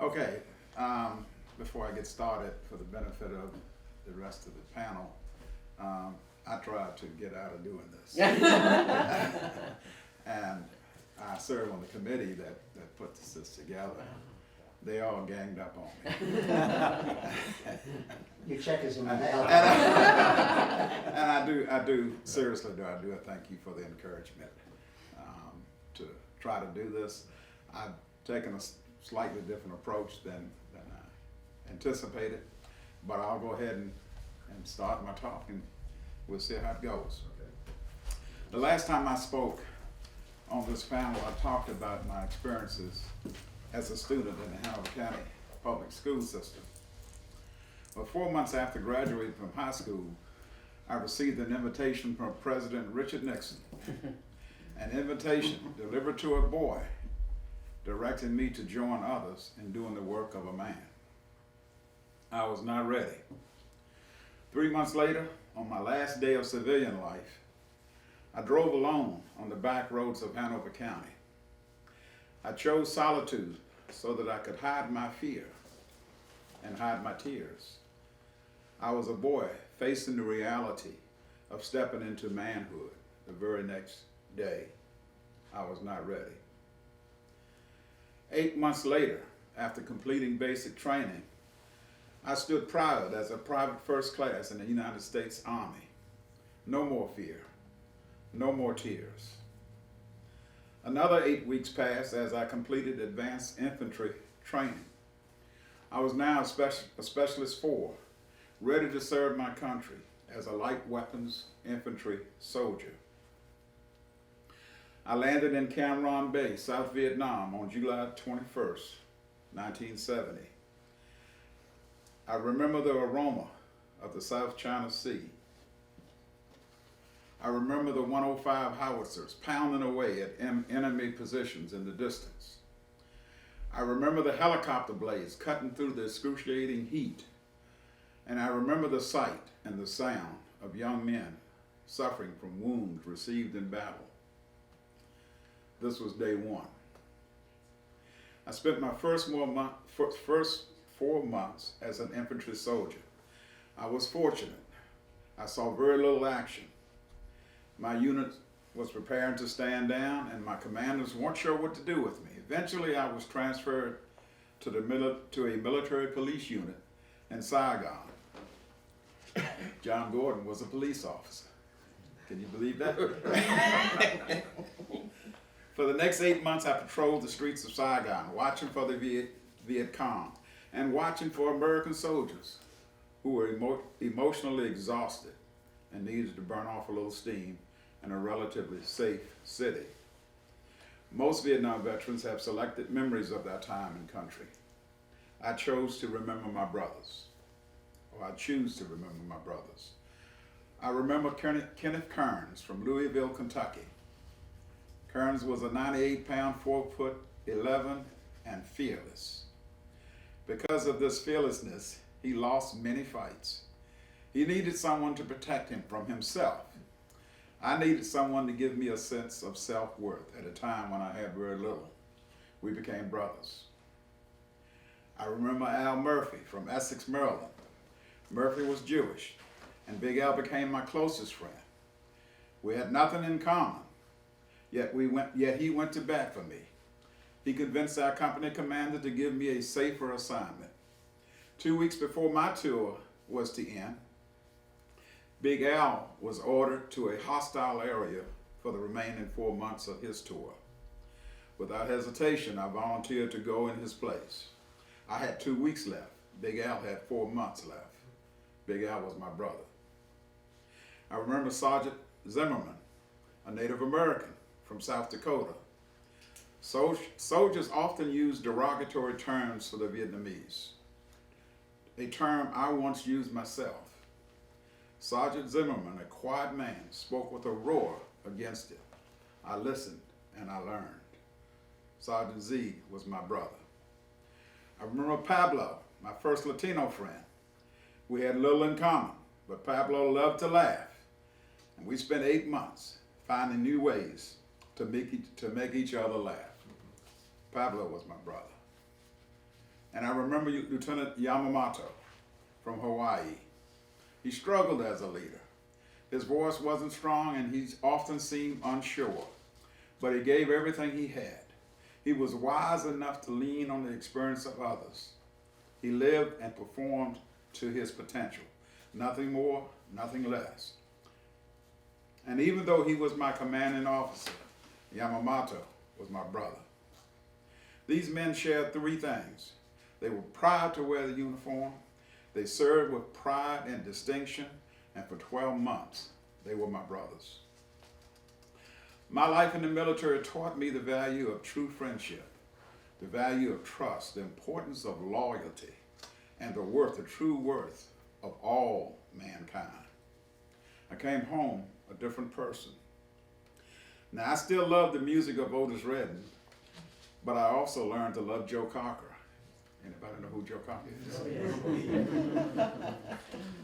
Okay, before I get started, for the benefit of the rest of the panel, I tried to get out of doing this. And I serve on the committee that put this together. They all ganged up on me. Your check is in the mail. And I do, seriously do, I thank you for the encouragement to try to do this. I've taken a slightly different approach than I anticipated, but I'll go ahead and start my talk and we'll see how it goes. The last time I spoke on this panel, I talked about my experiences as a student in the Hanover County public school system. Well, 4 months after graduating from high school, I received an invitation from President Richard Nixon, an invitation delivered to a boy, directing me to join others in doing the work of a man. I was not ready. 3 months later, on my last day of civilian life, I drove alone on the back roads of Hanover County. I chose solitude so that I could hide my fear and hide my tears. I was a boy facing the reality of stepping into manhood. The very next day, I was not ready. 8 months later, after completing basic training, I stood proud as a private first class in the United States Army. No more fear, no more tears. Another 8 weeks passed as I completed advanced infantry training. I was now a Specialist 4, ready to serve my country as a light weapons infantry soldier. I landed in Cam Ranh Bay, South Vietnam on July 21st, 1970. I remember the aroma of the South China Sea. I remember the 105 howitzers pounding away at enemy positions in the distance. I remember the helicopter blades cutting through the excruciating heat. And I remember the sight and the sound of young men suffering from wounds received in battle. This was day one. I spent my first 4 months as an infantry soldier. I was fortunate. I saw very little action. My unit was preparing to stand down and my commanders weren't sure what to do with me. Eventually I was transferred to a military police unit in Saigon. John Gordon was a police officer. Can you believe that? For the next 8 months, I patrolled the streets of Saigon, watching for the Viet Cong and watching for American soldiers who were emotionally exhausted and needed to burn off a little steam in a relatively safe city. Most Vietnam veterans have selected memories of that time and country. I chose to remember my brothers. I choose to remember my brothers. I remember Kenneth Kearns from Louisville, Kentucky. Kearns was a 98-pound, 4'11", and fearless. Because of this fearlessness, he lost many fights. He needed someone to protect him from himself. I needed someone to give me a sense of self-worth at a time when I had very little. We became brothers. I remember Al Murphy from Essex, Maryland. Murphy was Jewish, and Big Al became my closest friend. We had nothing in common, yet he went to bat for me. He convinced our company commander to give me a safer assignment. 2 weeks before my tour was to end, Big Al was ordered to a hostile area for the remaining 4 months of his tour. Without hesitation, I volunteered to go in his place. I had 2 weeks left. Big Al had 4 months left. Big Al was my brother. I remember Sergeant Zimmerman, a Native American from South Dakota. Soldiers often use derogatory terms for the Vietnamese, a term I once used myself. Sergeant Zimmerman, a quiet man, spoke with a roar against it. I listened and I learned. Sergeant Z was my brother. I remember Pablo, my first Latino friend. We had little in common, but Pablo loved to laugh. And we spent 8 months finding new ways to make each other laugh. Pablo was my brother. And I remember Lieutenant Yamamoto from Hawaii. He struggled as a leader. His voice wasn't strong and he often seemed unsure, but he gave everything he had. He was wise enough to lean on the experience of others. He lived and performed to his potential. Nothing more, nothing less. And even though he was my commanding officer, Yamamoto was my brother. These men shared three things. They were proud to wear the uniform. They served with pride and distinction. And for 12 months, they were my brothers. My life in the military taught me the value of true friendship, the value of trust, the importance of loyalty, and the true worth of all mankind. I came home a different person. Now, I still love the music of Otis Redding, but I also learned to love Joe Cocker. Anybody know who Joe Cocker is? Oh, yes.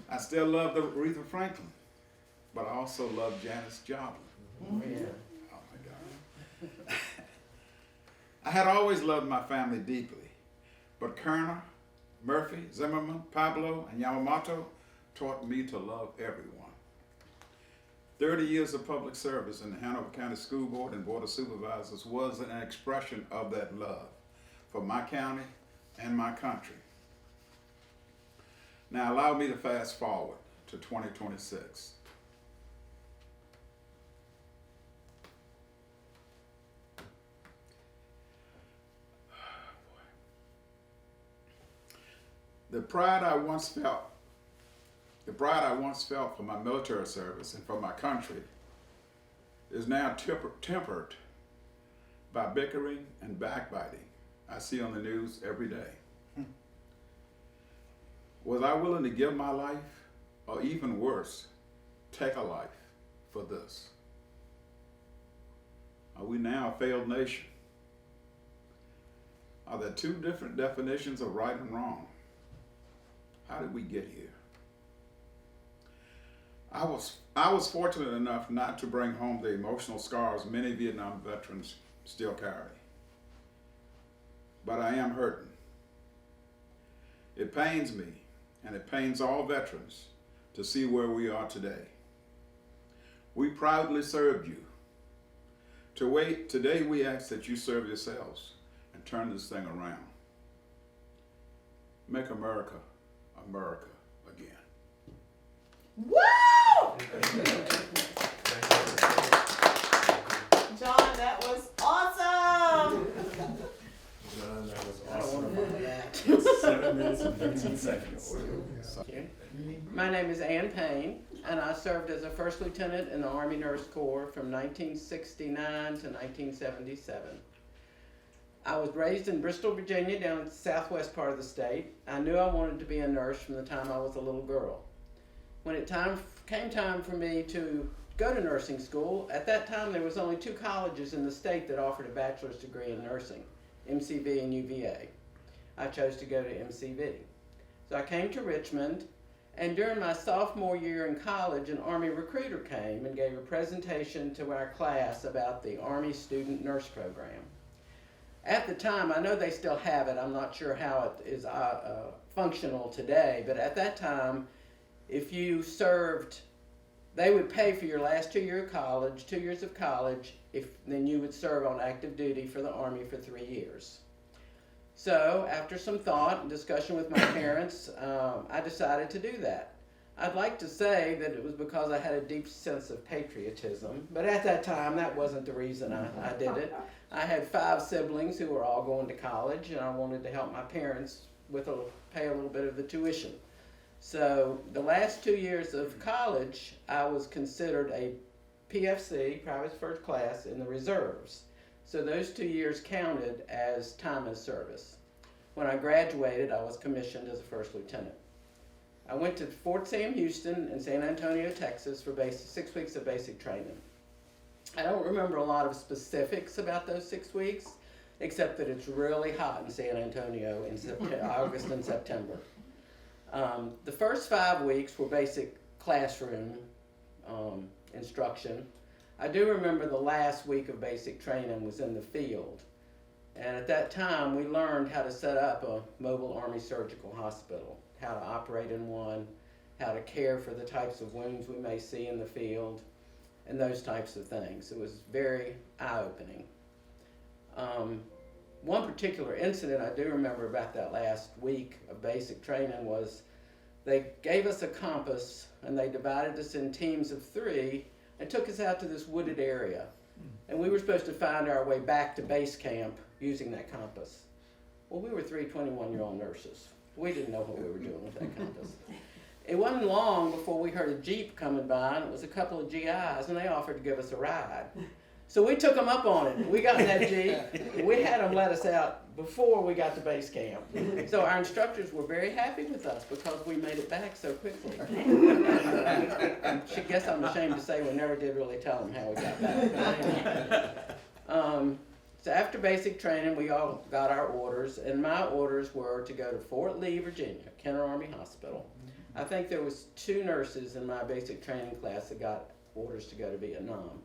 I still love Aretha Franklin, but I also love Janis Joplin. Oh, yeah. Oh, my God. I had always loved my family deeply, but Kerner, Murphy, Zimmerman, Pablo, and Yamamoto taught me to love everyone. 30 years of public service in the Hanover County School Board and Board of Supervisors was an expression of that love for my county and my country. Now allow me to fast forward to 2026. The pride I once felt for my military service and for my country is now tempered by bickering and backbiting I see on the news every day. Was I willing to give my life, or even worse, take a life for this? Are we now a failed nation? Are there two different definitions of right and wrong? How did we get here? I was fortunate enough not to bring home the emotional scars many Vietnam veterans still carry. But I am hurting. It pains me, and it pains all veterans to see where we are today. We proudly served you. Today we ask that you serve yourselves and turn this thing around. Make America, America again. Woo! John, that was awesome! John, that was awesome. 7 minutes and 13 seconds. My name is Ann Payne, and I served as a first lieutenant in the Army Nurse Corps from 1969 to 1977. I was raised in Bristol, Virginia, down in the southwest part of the state. I knew I wanted to be a nurse from the time I was a little girl. When it came time for me to go to nursing school, at that time there was only 2 colleges in the state that offered a bachelor's degree in nursing, MCV and UVA. I chose to go to MCV. So I came to Richmond, and during my sophomore year in college, an Army recruiter came and gave a presentation to our class about the Army Student Nurse Program. At the time, I know they still have it, I'm not sure how it is functional today, but at that time, if you served, they would pay for your last 2 years of college, then you would serve on active duty for the Army for 3 years. So after some thought and discussion with my parents, I decided to do that. I'd like to say that it was because I had a deep sense of patriotism, but at that time that wasn't the reason I did it. I had 5 siblings who were all going to college, and I wanted to help my parents pay a little bit of the tuition. So the last 2 years of college, I was considered a PFC, private first class, in the reserves. So those 2 years counted as time as service. When I graduated, I was commissioned as a first lieutenant. I went to Fort Sam Houston in San Antonio, Texas for 6 weeks of basic training. I don't remember a lot of specifics about those 6 weeks, except that it's really hot in San Antonio in August and September. The first 5 weeks were basic classroom instruction. I do remember the last week of basic training was in the field. And at that time, we learned how to set up a mobile Army surgical hospital, how to operate in one, how to care for the types of wounds we may see in the field, and those types of things. It was very eye-opening. One particular incident I do remember about that last week of basic training was they gave us a compass and they divided us in teams of 3 and took us out to this wooded area. And we were supposed to find our way back to base camp using that compass. Well, we were 3 21-year-old nurses. We didn't know what we were doing with that compass. It wasn't long before we heard a Jeep coming by, and it was a couple of GIs, and they offered to give us a ride. So we took them up on it. We got in that Jeep. We had them let us out before we got to base camp. So our instructors were very happy with us because we made it back so quickly. I guess I'm ashamed to say we never did really tell them how we got back. So after basic training, we all got our orders, and my orders were to go to Fort Lee, Virginia, Kenner Army Hospital. I think there was 2 nurses in my basic training class that got orders to go to Vietnam.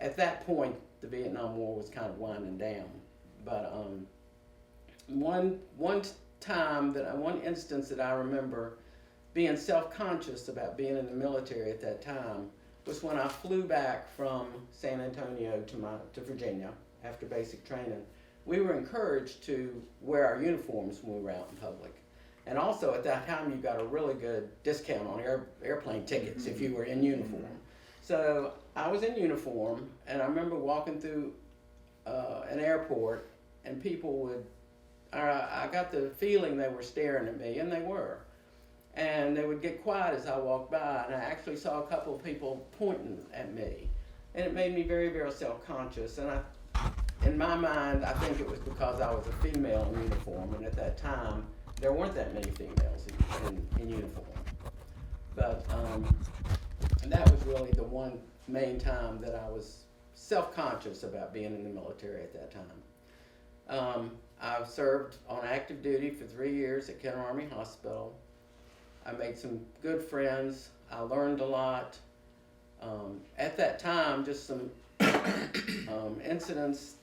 At that point, the Vietnam War was kind of winding down. But one instance that I remember being self-conscious about being in the military at that time was when I flew back from San Antonio to Virginia after basic training. We were encouraged to wear our uniforms when we were out in public. And also at that time, you got a really good discount on airplane tickets if you were in uniform. So I was in uniform, and I remember walking through an airport, and I got the feeling they were staring at me, and they were. And they would get quiet as I walked by, and I actually saw a couple of people pointing at me. And it made me very, very self-conscious. And in my mind, I think it was because I was a female in uniform, and at that time, there weren't that many females in uniform. But that was really the one main time that I was self-conscious about being in the military at that time. I served on active duty for 3 years at Kenner Army Hospital. I made some good friends. I learned a lot. At that time, just some incidents,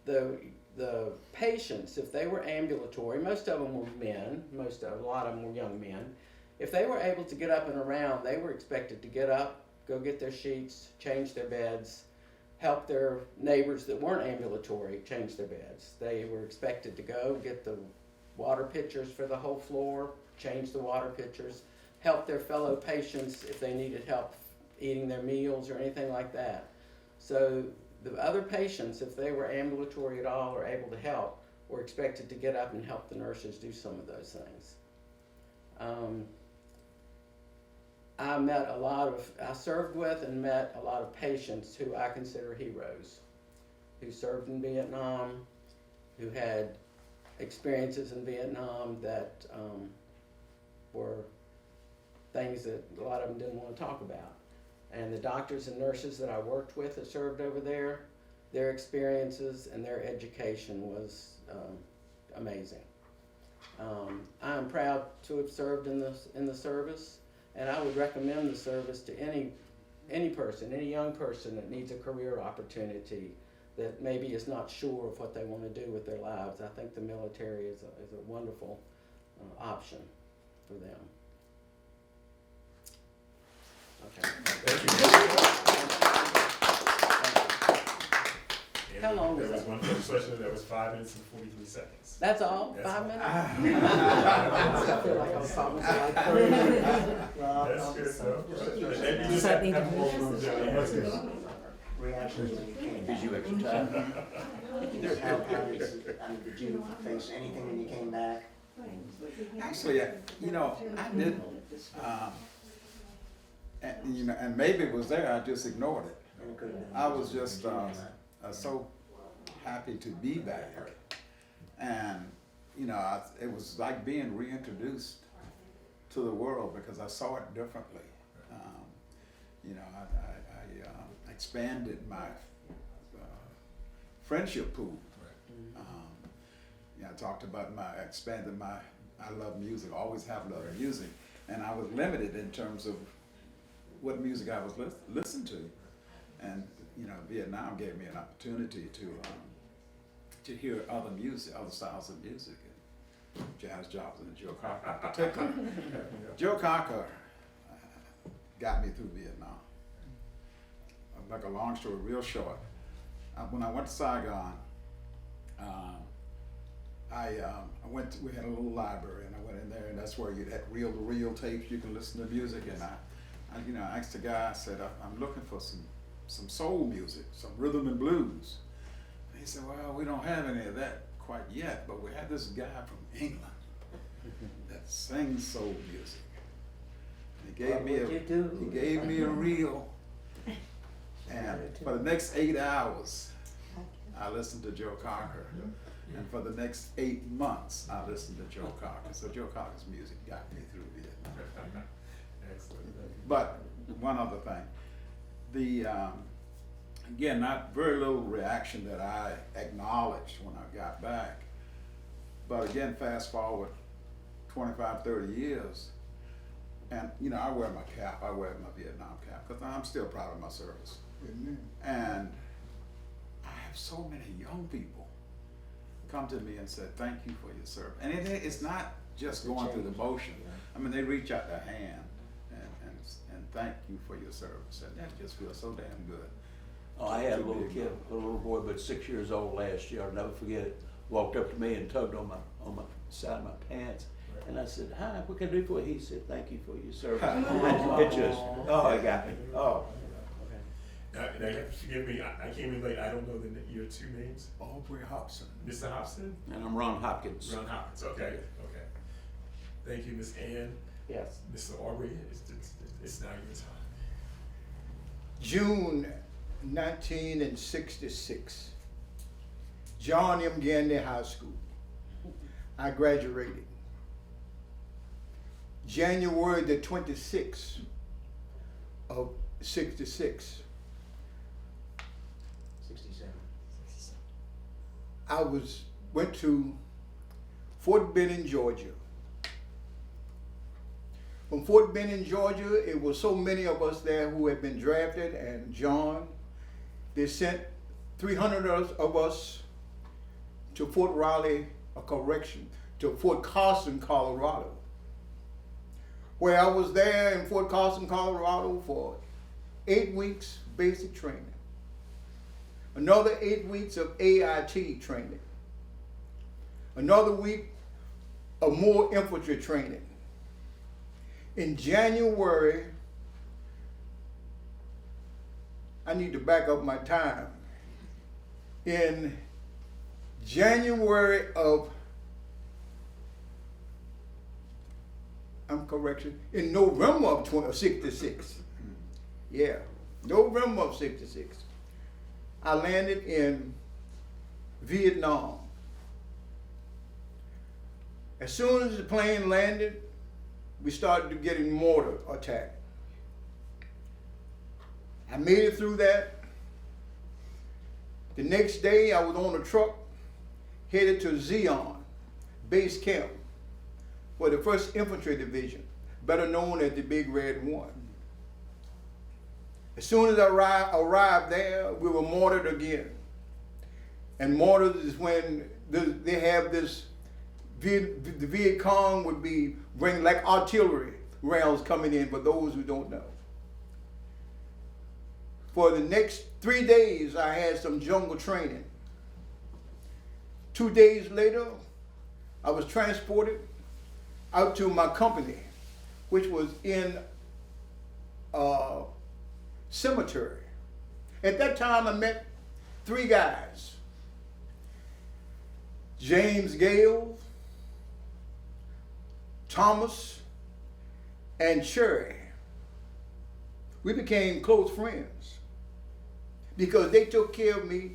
the patients, if they were ambulatory, most of them were men, a lot of them were young men. If they were able to get up and around, they were expected to get up, go get their sheets, change their beds, help their neighbors that weren't ambulatory change their beds. They were expected to go get the water pitchers for the whole floor, change the water pitchers, help their fellow patients if they needed help eating their meals or anything like that. So the other patients, if they were ambulatory at all or able to help, were expected to get up and help the nurses do some of those things. I served with and met a lot of patients who I consider heroes, who served in Vietnam, who had experiences in Vietnam that were things that a lot of them didn't want to talk about. And the doctors and nurses that I worked with that served over there, their experiences and their education was amazing. I am proud to have served in the service, and I would recommend the service to any person, any young person that needs a career opportunity that maybe is not sure of what they want to do with their lives. I think the military is a wonderful option for them. Okay. How long was There was that? one further question that was 5 minutes and 43 seconds. That's all? That's 5 all. minutes? I feel like I was talking for like 30 minutes. That's good, though. Maybe Just just I have think more room there. That's good. Reactions when you came Gives back? you extra time. Did you face anything when you came back? Actually, I didn't. And maybe it was there, I just ignored it. And it could have been- I was just so happy to be back. And, it was like being reintroduced to the world because I saw it differently. I expanded my friendship pool. I talked about I love music, always have loved music. And I was limited in terms of what music I was listening to. And, Vietnam gave me an opportunity to to hear other music, other styles of music, and jazz jobs, and Joe Cocker in particular. Joe Cocker got me through Vietnam. I'll make a long story real short. When I went to Saigon, we had a little library, and I went in there, and that's where you had reel-to-reel tapes. You can listen to music, and I asked the guy. I said, I'm looking for some soul music, some rhythm and blues. And he said, well, we don't have any of that quite yet, but we have this guy from England that sings soul music. And he gave me a reel, and for the next 8 hours, I listened to Joe Cocker. And for the next 8 months, I listened to Joe Cocker. So Joe Cocker's music got me through Vietnam. Excellent. But one other thing, again, not very little reaction that I acknowledged when I got back. But again, fast forward 25, 30 years, and I wear my cap. I wear my Vietnam cap because I'm still proud of my service. And I have so many young people come to me and said, thank you for your service. And it's not just going through the motion. I mean, they reach out their hand and thank you for your service. And that just feels so damn good. Oh, I had a little kid, a little boy about 6 years old last year. I'll never forget it. Walked up to me and tugged on my side of my pants. And I said, hi, what can I do for you? He said, thank you for your service. It just, it got me. Oh. Now, forgive me, I came in late. I don't know your two names. Aubrey Hobson. Mr. Hobson? And I'm Ron Hopkins. Ron Hopkins, okay. Thank you, Miss Ann. Yes. Mr. Aubrey, it's now your time. June 1966, John M. Gandy High School. I graduated. January the 26th of 66. 67. I went to Fort Benning, Georgia. From Fort Benning, Georgia, it was so many of us there who had been drafted, and John, they sent 300 of us to Fort Riley, to Fort Carson, Colorado, where I was there in Fort Carson, Colorado for 8 weeks basic training. Another 8 weeks of AIT training. Another week of more infantry training. In January, I need to back up my time. In January of, in November of 66. Yeah, November of 66. I landed in Vietnam. As soon as the plane landed, we started getting mortar attack. I made it through that. The next day, I was on a truck headed to Zion base camp for the 1st Infantry Division, better known as the Big Red One. As soon as I arrived there, we were mortared again. And mortars is when they have this, the Viet Cong would be bring like artillery rounds coming in for those who don't know. For the next 3 days, I had some jungle training. 2 days later, I was transported out to my company, which was in a cemetery. At that time, I met 3 guys. James Gale, Thomas, and Cherry. We became close friends because they took care of me.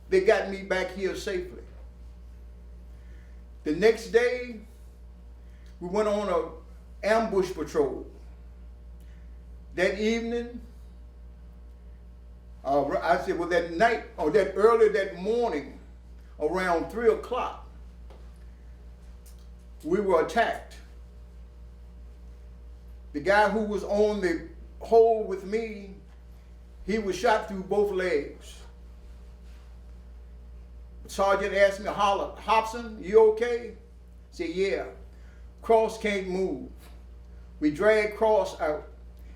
They got me back here safely. The next day, we went on an ambush patrol. That evening, that night, or that early that morning, around 3 o'clock, we were attacked. The guy who was on the hole with me, he was shot through both legs. sergeant asked me, holler, Hobson, you okay? I said, yeah. Cross can't move. We dragged Cross out.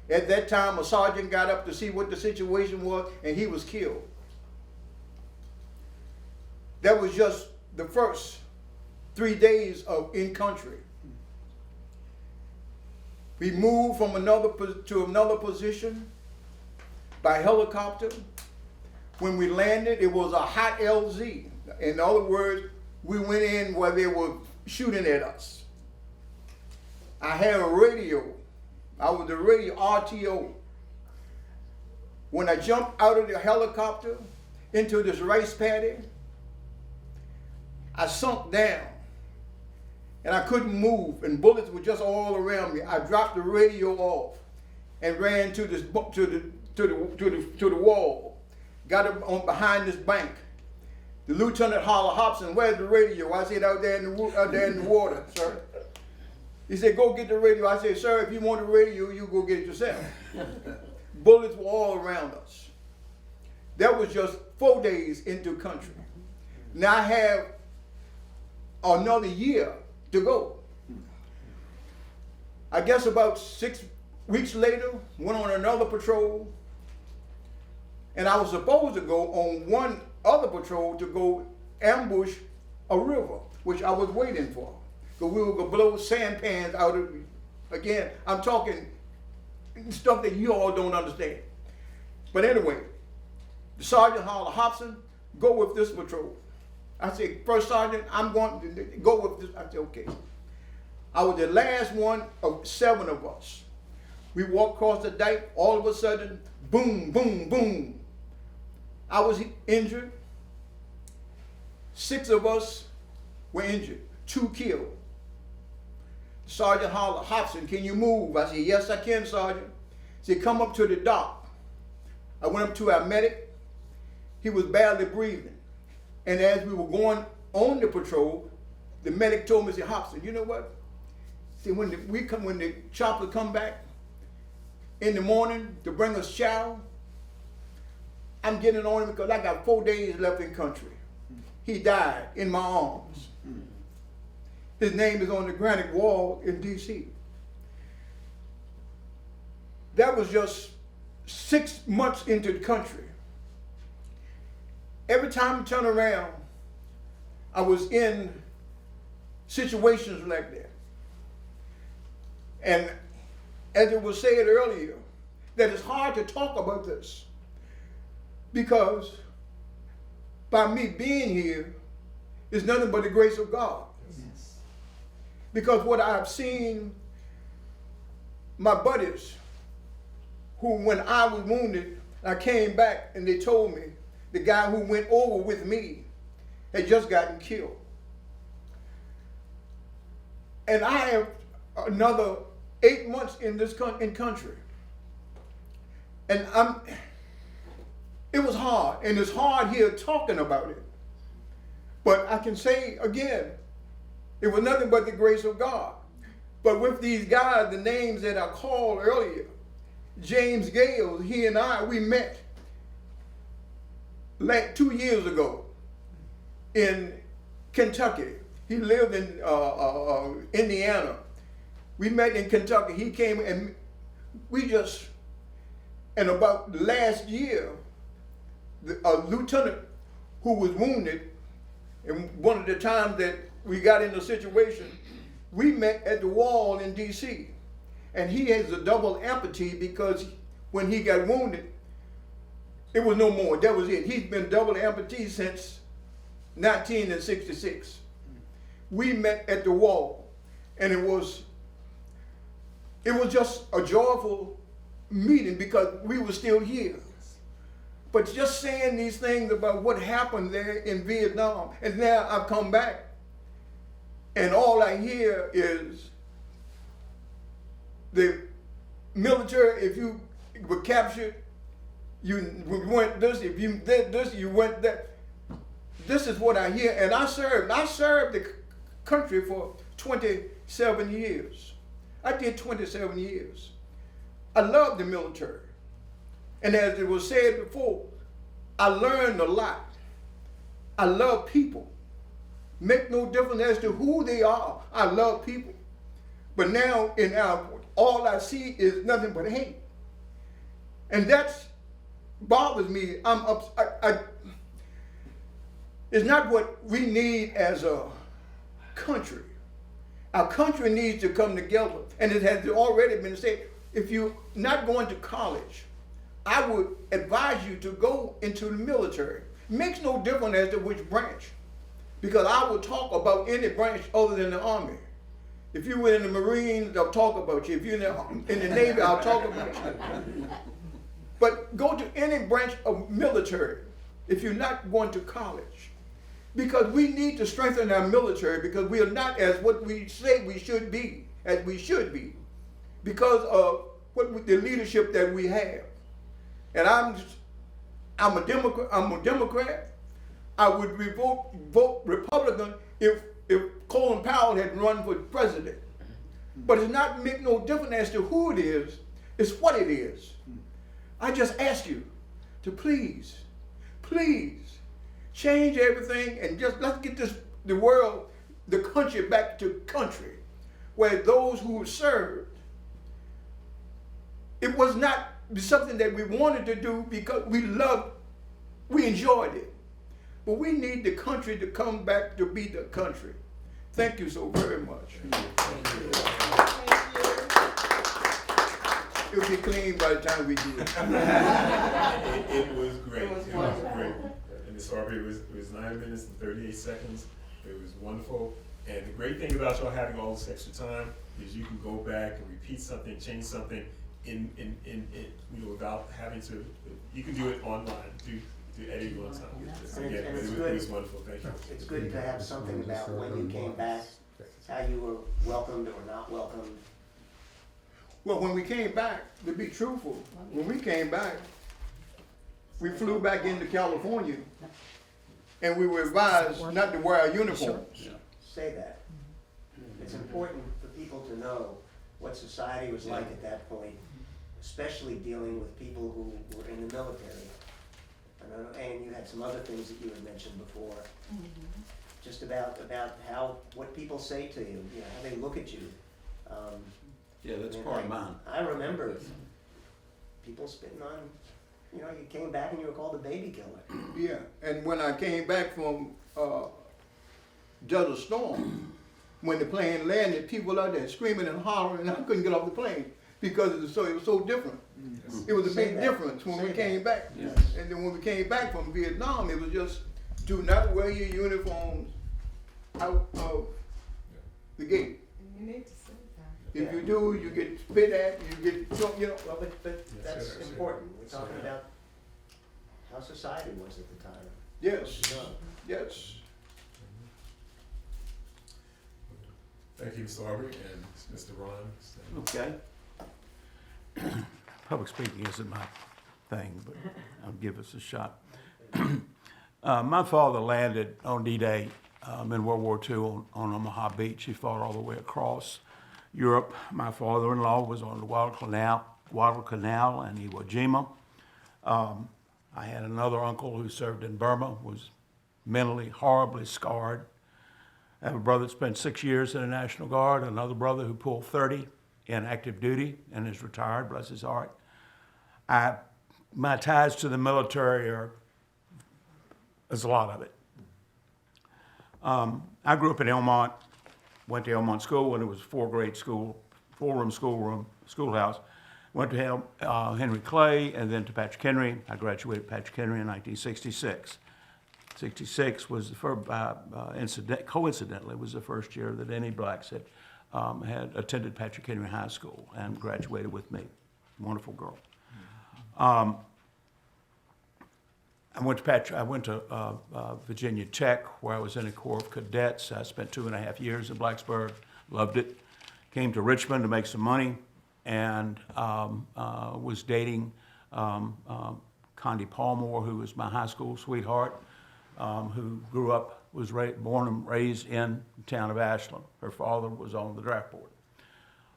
At that time, a sergeant got up to see what the situation was, and he was killed. That was just the first 3 days of in country. We moved from to another position by helicopter. When we landed, it was a hot LZ. In other words, we went in where they were shooting at us. I had a radio. I was the radio RTO. When I jumped out of the helicopter into this rice paddy, I sunk down and I couldn't move, and bullets were just all around me. I dropped the radio off and ran to the wall. Got up on behind this bank. The lieutenant hollered, Hobson, where's the radio? I said, out there in the water, sir. He said, go get the radio. I said, sir, if you want the radio, you go get it yourself. Bullets were all around us. That was just 4 days into country. Now I have another year to go. I guess about 6 weeks later, went on another patrol, and I was supposed to go on one other patrol to go ambush a river, which I was waiting for. Because we were going to blow sampans out of me. Again, I'm talking stuff that you all don't understand. But anyway, the sergeant hollered, Hobson, go with this patrol. I said, First Sergeant, I'm going to go with this. I said, okay. I was the last one of 7 of us. We walked across the dike, all of a sudden, boom, boom, boom. I was injured. 6 of us were injured, 2 killed. Sergeant hollered, Hobson, can you move? I said, yes, I can, Sergeant. He said, come up to the dock. I went up to our medic. He was barely breathing. And as we were going on the patrol, the medic told me, he said, Hobson, you know what? See, when the chopper come back in the morning to bring us chow, I'm getting on him because I got 4 days left in country. He died in my arms. His name is on the granite wall in D.C. That was just 6 months into the country. Every time I turn around, I was in situations like that. And as it was said earlier, that it's hard to talk about this because by me being here is nothing but the grace of God. Yes. Because what I've seen my buddies who, when I was wounded, I came back and they told me the guy who went over with me had just gotten killed. And I have another 8 months in this country. And it was hard, and it's hard here talking about it. But I can say again, it was nothing but the grace of God. But with these guys, the names that I called earlier, James Gale, he and I, we met like 2 years ago in Kentucky. He lived in Indiana. We met in Kentucky. He came and and about last year, a lieutenant who was wounded, and one of the times that we got in a situation, we met at the wall in D.C. And he has a double amputee because when he got wounded, it was no more. That was it. He's been double amputee since 1966. We met at the wall, and it was just a joyful meeting because we were still here. But just saying these things about what happened there in Vietnam, and now I've come back, and all I hear is the military, if you were captured, you went this, if you did this, you went that. This is what I hear, and I served the country for 27 years. I did 27 years. I love the military. And as it was said before, I learned a lot. I love people. Make no difference as to who they are. I love people. But now in our, all I see is nothing but hate. And that's bothers me. It's not what we need as a country. Our country needs to come together. And it has already been said, if you're not going to college, I would advise you to go into the military. Makes no difference as to which branch. Because I will talk about any branch other than the Army. If you were in the Marines, I'll talk about you. If you're in the Navy, I'll talk about you. But go to any branch of military if you're not going to college. Because we need to strengthen our military because we are not as what we say we should be, as we should be. Because of the leadership that we have. And I'm a Democrat. I would vote Republican if Colin Powell had run for president. But it's not make no difference as to who it is, it's what it is. I just ask you to please change everything and just let's get the world, the country back to country where those who served, it was not something that we wanted to do because we enjoyed it. But we need the country to come back to be the country. Thank you so very much. It'll be clean by the time we do it. It was great. It was It was wonderful. great. And Ms. Harvey, it was 9 minutes and 38 seconds. It was wonderful. And the great thing about y'all having all this extra time is you can go back and repeat something, change something without having to. You can do it online. Do editing on time. Again, And it's it good. was wonderful. Thank you. It's good to have something about when you came back, how you were welcomed or not welcomed. Well, when we came back, to be truthful, when we came back, we flew back into California and we were advised not to wear our uniforms. Say that. It's important for people to know what society was like at that point, especially dealing with people who were in the military. And you had some other things that you had mentioned before, just about what people say to you, how they look at you. Yeah, that's part of mine. I remember people spitting on, you came back and you were called a baby killer. Yeah, and when I came back from Desert Storm, when the plane landed, people out there screaming and hollering, and I couldn't get off the plane because it was so different. It was a Say big that. difference when Say we came back. Yes. And then when we came back from Vietnam, it was just do not wear your uniforms out of the gate. You need to say that. If you do, you get spit at, you get, Well, but that's Yes, sir. important. We're Yes, talking sir. about how society was at the time. yes, No. yes. Thank you, Mr. Harvey, and Mr. Ron. Okay. Public speaking isn't my thing, but I'll give us a shot. My father landed on D-Day in World War II on Omaha Beach. He fought all the way across Europe. My father-in-law was on the Guadalcanal and Iwo Jima. I had another uncle who served in Burma, was mentally horribly scarred. I have a brother that spent 6 years in the National Guard, another brother who pulled 30 in active duty and is retired, bless his heart. My ties to the military there's a lot of it. I grew up in Elmont, went to Elmont School when it was a four-grade school, four-room schoolhouse. Went to Henry Clay and then to Patrick Henry. I graduated Patrick Henry in 1966. 66 was the first, coincidentally, was the first year that any blacks had attended Patrick Henry High School and graduated with me. Wonderful girl. I went to Virginia Tech, where I was in the Corps of Cadets. I spent 2.5 years in Blacksburg, loved it. Came to Richmond to make some money, and was dating Condi Palmore, who was my high school sweetheart, who was born and raised in the town of Ashland. Her father was on the draft board.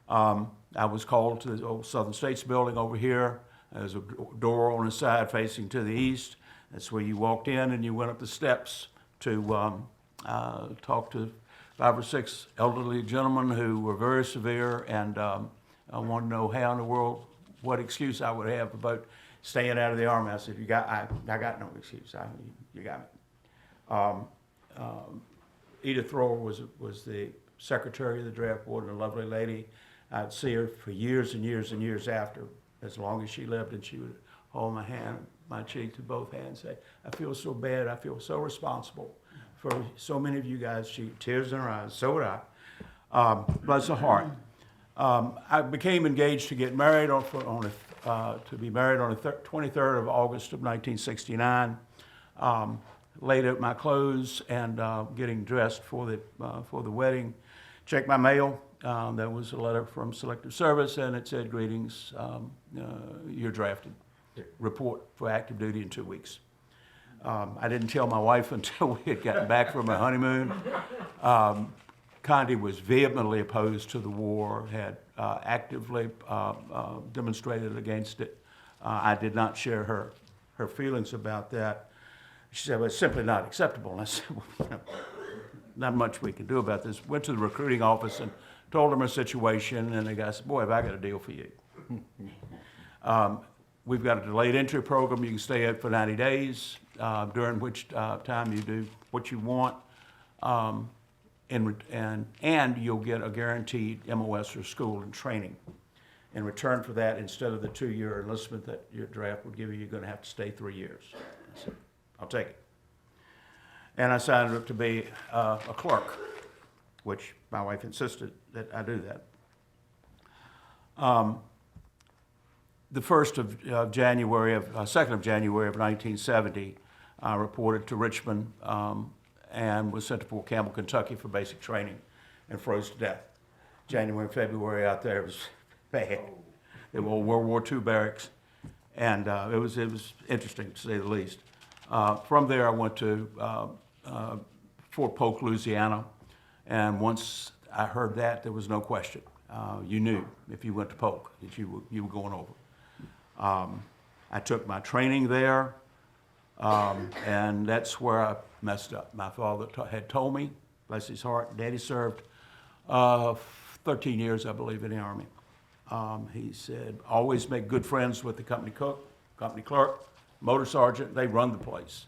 I was called to the old Southern States building over here. There's a door on the side facing to the east. That's where you walked in and you went up the steps to talk to 5 or 6 elderly gentlemen who were very severe, and I wanted to know how in the world, what excuse I would have about staying out of the Army. I said, I got no excuse. You got me. Edith Thrower was the secretary of the draft board, and a lovely lady. I'd see her for years and years and years after, as long as she lived, and she would hold my hand, my cheek to both hands, say, I feel so bad, I feel so responsible for so many of you guys. She, tears in her eyes, so would I. Bless her heart. I became engaged to get married to be married on the 23rd of August of 1969. Laid out my clothes and getting dressed for the wedding. Checked my mail. There was a letter from Selective Service, and it said, greetings, you're drafted. Report for active duty in 2 weeks. I didn't tell my wife until we had gotten back from our honeymoon. Condi was vehemently opposed to the war, had actively demonstrated against it. I did not share her feelings about that. She said, well, it's simply not acceptable. And I said, well, not much we can do about this. Went to the recruiting office and told them our situation, and the guy said, boy, have I got a deal for you. We've got a delayed entry program. You can stay out for 90 days, during which time you do what you want, and you'll get a guaranteed MOS or school and training. In return for that, instead of the 2-year enlistment that your draft would give you, you're going to have to stay 3 years. I said, I'll take it. And I signed up to be a clerk, which my wife insisted that I do that. The 2nd of January of 1970, I reported to Richmond and was sent to Fort Campbell, Kentucky for basic training and froze to death. January and February out there was bad. They were World War II barracks, and it was interesting to say the least. From there, I went to Fort Polk, Louisiana, and once I heard that, there was no question. You knew if you went to Polk that you were going over. I took my training there, and that's where I messed up. My father had told me, bless his heart, Daddy served 13 years, I believe, in the Army. He said, always make good friends with the company cook, company clerk, motor sergeant. They run the place.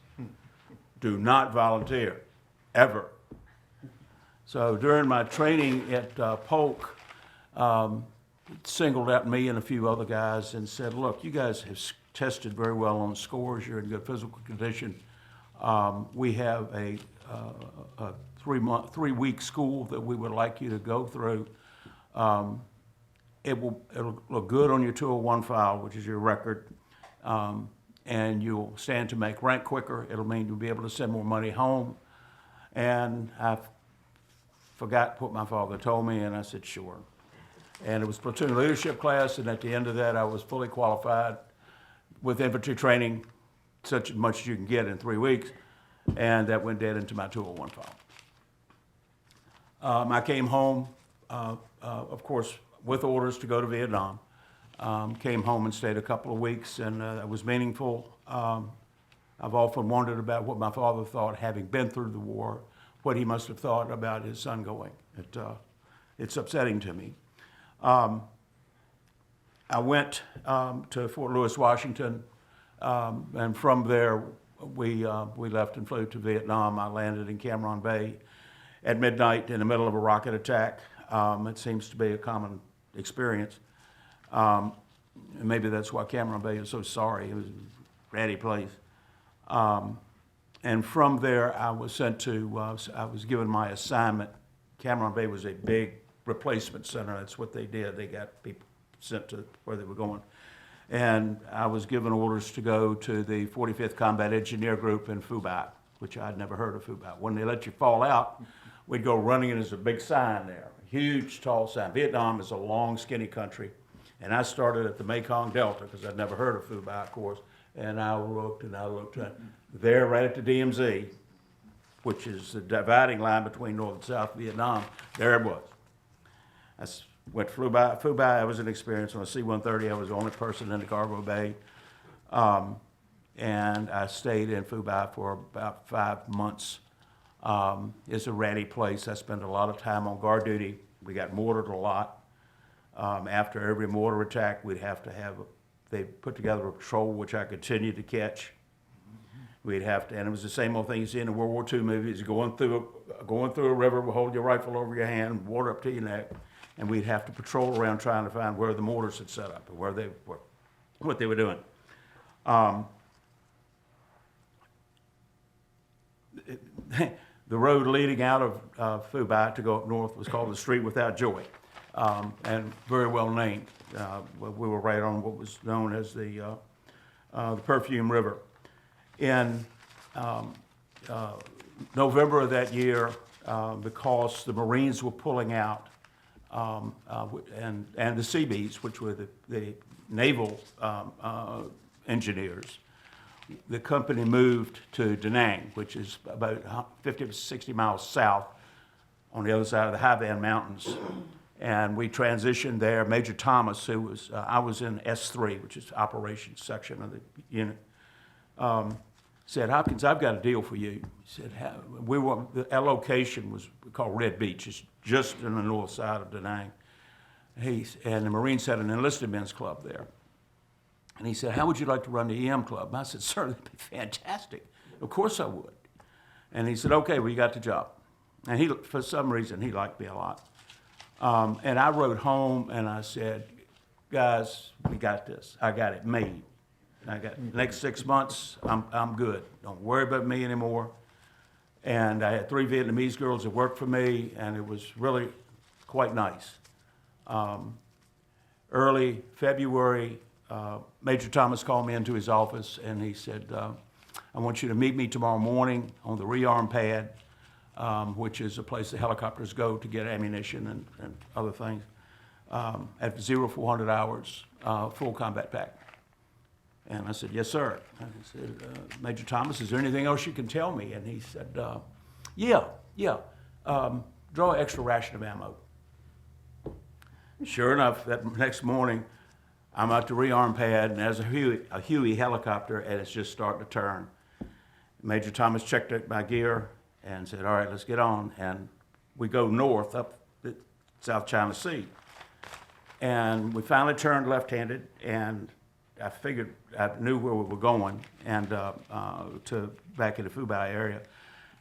Do not volunteer, ever. So during my training at Polk, singled out me and a few other guys and said, look, you guys have tested very well on scores. You're in good physical condition. We have a 3-week school that we would like you to go through. It'll look good on your 201 file, which is your record, and you'll stand to make rank quicker. It'll mean you'll be able to send more money home. And I forgot what my father told me, and I said, sure. And it was platoon leadership class, and at the end of that, I was fully qualified with infantry training, such much as you can get in 3 weeks, and that went dead into my 201 file. I came home, of course, with orders to go to Vietnam. Came home and stayed a couple of weeks, and that was meaningful. I've often wondered about what my father thought, having been through the war, what he must have thought about his son going. It's upsetting to me. I went to Fort Lewis, Washington, and from there we left and flew to Vietnam. I landed in Cam Ranh Bay at midnight in the middle of a rocket attack. It seems to be a common experience. And maybe that's why Cam Ranh Bay is so sorry. It was a ratty place. And from there, I was sent to, I was given my assignment. Cam Ranh Bay was a big replacement center. That's what they did. They got people sent to where they were going. And I was given orders to go to the 45th Combat Engineer Group in Phu Bai, which I'd never heard of Phu Bai. When they let you fall out, we'd go running, and there's a big sign there, a huge, tall sign. Vietnam is a long, skinny country. And I started at the Mekong Delta, because I'd never heard of Phu Bai, of course. And I looked, and there, right at the DMZ, which is the dividing line between North and South Vietnam, there it was. I went to Phu Bai. It was an experience. On a C-130, I was the only person in the cargo bay. And I stayed in Phu Bai for about 5 months. is a ratty place. I spent a lot of time on guard duty. We got mortared a lot. After every mortar attack, we'd have to have, they put together a patrol, which I continued to catch. We'd have to, and it was the same old thing you see in the World War II movies, going through a river, hold your rifle over your hand, water up to your neck, and we'd have to patrol around trying to find where the mortars had set up, or where they were, what they were doing. The road leading out of Fubai to go up north was called the Street Without Joy, and very well named. We were right on what was known as the Perfume River. In November of that year, because the Marines were pulling out, and the Seabees, which were the naval engineers, the company moved to Da Nang, which is about 50 to 60 miles south on the other side of the High Van Mountains. And we transitioned there. Major Thomas, who was, I was in S3, which is operations section of the unit, said, "Hopkins, I've got a deal for you." He said, our location was called Red Beach. It's just in the north side of Da Nang. And the Marines had an enlisted men's club there. And he said, "How would you like to run the EM club?" And I said, "Sir, that'd be fantastic. Of course I would." And he said, "Okay, well, you got the job." And for some reason, he liked me a lot. And I wrote home and I said, "Guys, we got this. I got it made. I got the next 6 months, I'm good. Don't worry about me anymore." And I had 3 Vietnamese girls that worked for me, and it was really quite nice. Early February, Major Thomas called me into his office and he said, "I want you to meet me tomorrow morning on the rearm pad, which is a place the helicopters go to get ammunition and other things, at 0400 hours, full combat pack." And I said, "Yes, sir." And I said, "Major Thomas, is there anything else you can tell me?" And he said, yeah, draw an extra ration of ammo." Sure enough, that next morning, I'm at the rearm pad, and there's a Huey helicopter, and it's just starting to turn. Major Thomas checked out my gear and said, "All right, let's get on." And we go north up the South China Sea. And we finally turned left-handed, and I figured I knew where we were going, and to back in the Fubai area.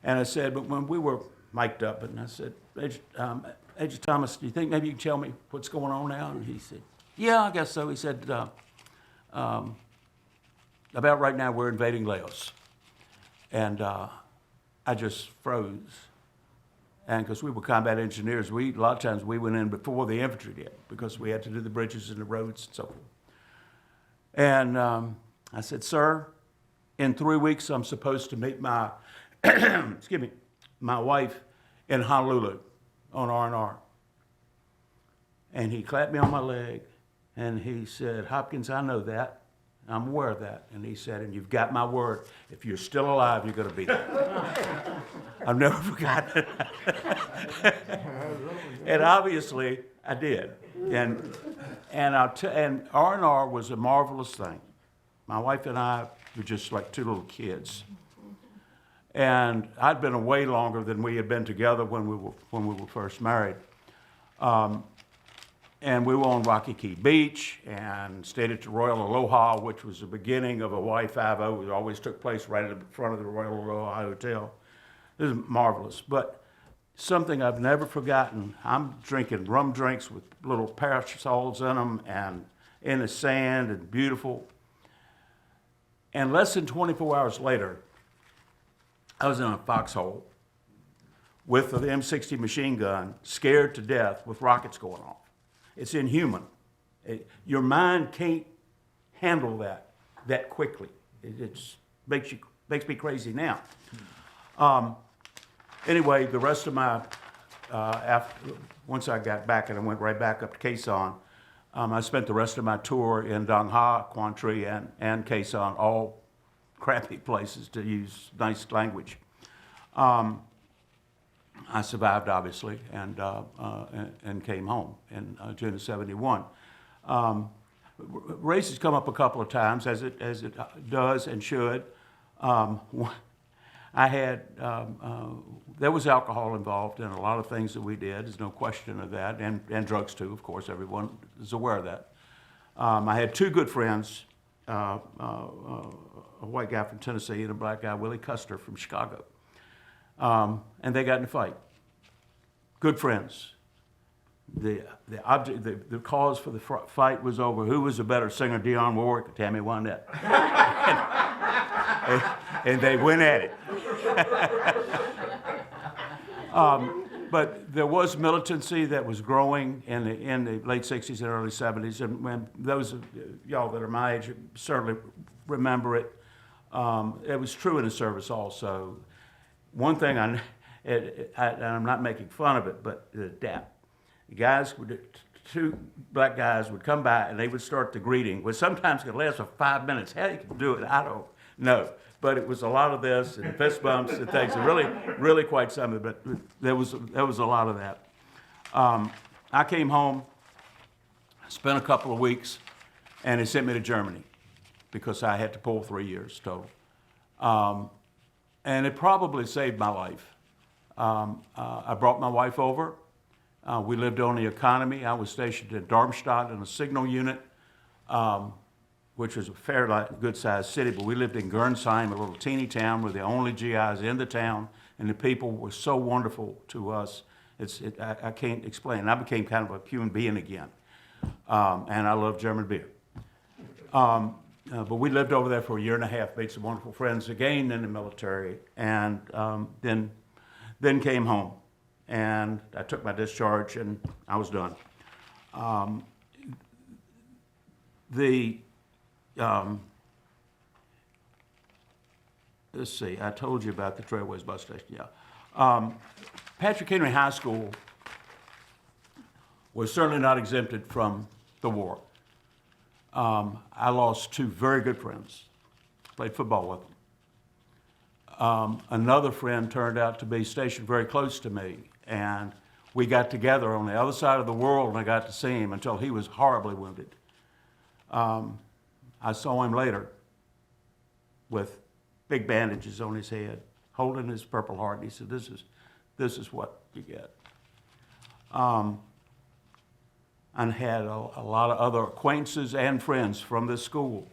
And I said, but when we were mic'd up, and I said, Major Thomas, do you think maybe you can tell me what's going on now?" And he said, "Yeah, I guess so." He said, "About right now, we're invading Laos." And I just froze. And because we were combat engineers, a lot of times we went in before the infantry did, because we had to do the bridges and the roads and so forth. And I said, "Sir, in 3 weeks, I'm supposed to meet my, my wife in Honolulu on R&R." And he clapped me on my leg, and he said, "Hopkins, I know that. I'm aware of that." And he said, "And you've got my word. If you're still alive, you're going to be there." I've never forgotten it. And obviously, I did. And R&R was a marvelous thing. My wife and I were just like 2 little kids. And I'd been away longer than we had been together when we were first married. And we were on Rocky Key Beach and stayed at the Royal Aloha, which was the beginning of a Y50. It always took place right in front of the Royal Aloha Hotel. It was marvelous. But something I've never forgotten, I'm drinking rum drinks with little parasols in them and in the sand and beautiful. And less than 24 hours later, I was in a foxhole with the M60 machine gun, scared to death with rockets going off. It's inhuman. Your mind can't handle that quickly. It makes me crazy now. Anyway, the rest of my, once I got back and I went right back up to Khe Sanh, I spent the rest of my tour in Dong Ha, Quan Tri, and Khe Sanh, all crappy places to use nice language. I survived, obviously, and came home in June of '71. Race has come up a couple of times, as it does and should. I I had, there was alcohol involved in a lot of things that we did. There's no question of that, and drugs too, of course. Everyone is aware of that. I had two good friends, a white guy from Tennessee and a black guy, Willie Custer from Chicago. And they got in a fight. Good friends. The cause for the fight was over who was the better singer, Dionne Warwick or Tammy Wynette. and they went at it. But there was militancy that was growing in the late 60s and early 70s, and when those of y'all that are my age certainly remember it. It was true in the service also. One thing, and I'm not making fun of it, but the DAP. Two black guys would come by and they would start the greeting, which sometimes could last for 5 minutes. How you could do it, I don't know. But it was a lot of this and fist bumps and things, and really quite something. But there was a lot of that. I came home, spent a couple of weeks, and they sent me to Germany because I had to pull 3 years total. And it probably saved my life. I brought my wife over. We lived on the economy. I was stationed in Darmstadt in a signal unit, which was a fairly good-sized city, but we lived in Gernsheim, a little teeny town. We're the only GIs in the town, and the people were so wonderful to us. I can't explain. And I became kind of a human being again, and I love German beer. But we lived over there for a year and a half, made some wonderful friends again in the military, and then came home. And I took my discharge, and I was done. Let's see, I told you about the Trailways bus station, yeah. Patrick Henry High School was certainly not exempted from the war. I lost two very good friends, played football with them. Another friend turned out to be stationed very close to me, and we got together on the other side of the world, and I got to see him until he was horribly wounded. I saw him later with big bandages on his head, holding his Purple Heart, and he said, this is what you get. And had a lot of other acquaintances and friends from this school,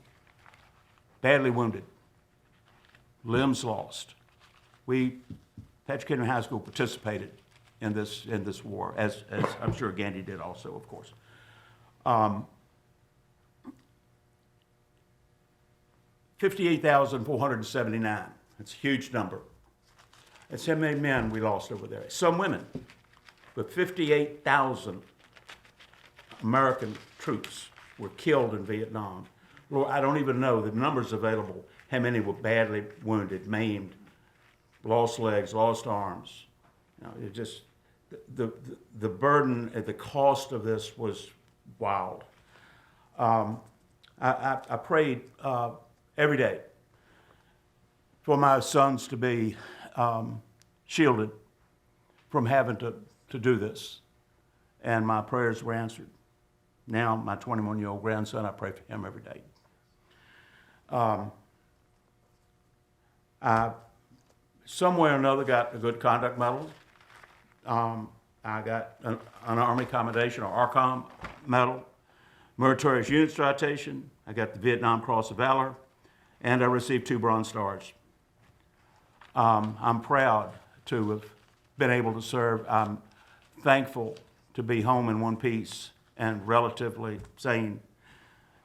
badly wounded, limbs lost. Patrick Henry High School participated in this war, as I'm sure Gandhi did also, of course. 58,479. That's a huge number. That's how many men we lost over there. Some women, but 58,000 American troops were killed in Vietnam. Lord, I don't even know the numbers available, how many were badly wounded, maimed, lost legs, lost arms. You know, it just, the burden, the cost of this was wild. I prayed every day for my sons to be shielded from having to do this. And my prayers were answered. Now, my 21-year-old grandson, I pray for him every day. I, somewhere or another, got a good conduct medal. I got an Army Commendation, or ARCOM medal, Meritorious Unit Citation. I got the Vietnam Cross of Valor, and I received 2 Bronze Stars. I'm proud to have been able to serve. I'm thankful to be home in one piece and relatively sane.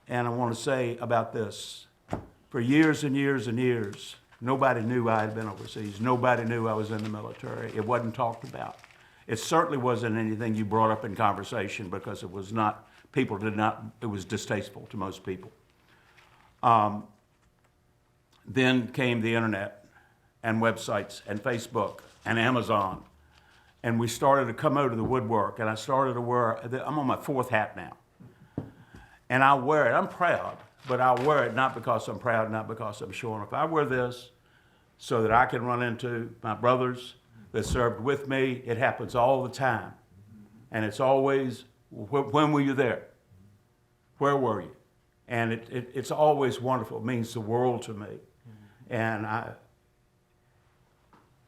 And I want to say about this, for years and years and years, nobody knew I had been overseas. Nobody knew I was in the military. It wasn't talked about. It certainly wasn't anything you brought up in conversation because it was not, it was distasteful to most people. Then came the internet and websites and Facebook and Amazon. And we started to come out of the woodwork, and I started to wear, I'm on my 4th hat now. And I wear it, I'm proud, but I wear it not because I'm proud, not because I'm showing off. I wear this so that I can run into my brothers that served with me. It happens all the time. And it's always, when were you there? Where were you? And it's always wonderful. It means the world to me. And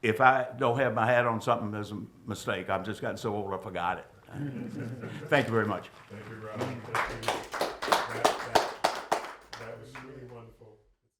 if I don't have my hat on, something is a mistake. I've just gotten so old I forgot it. Thank you very much. Thank you, Rob. Thank you.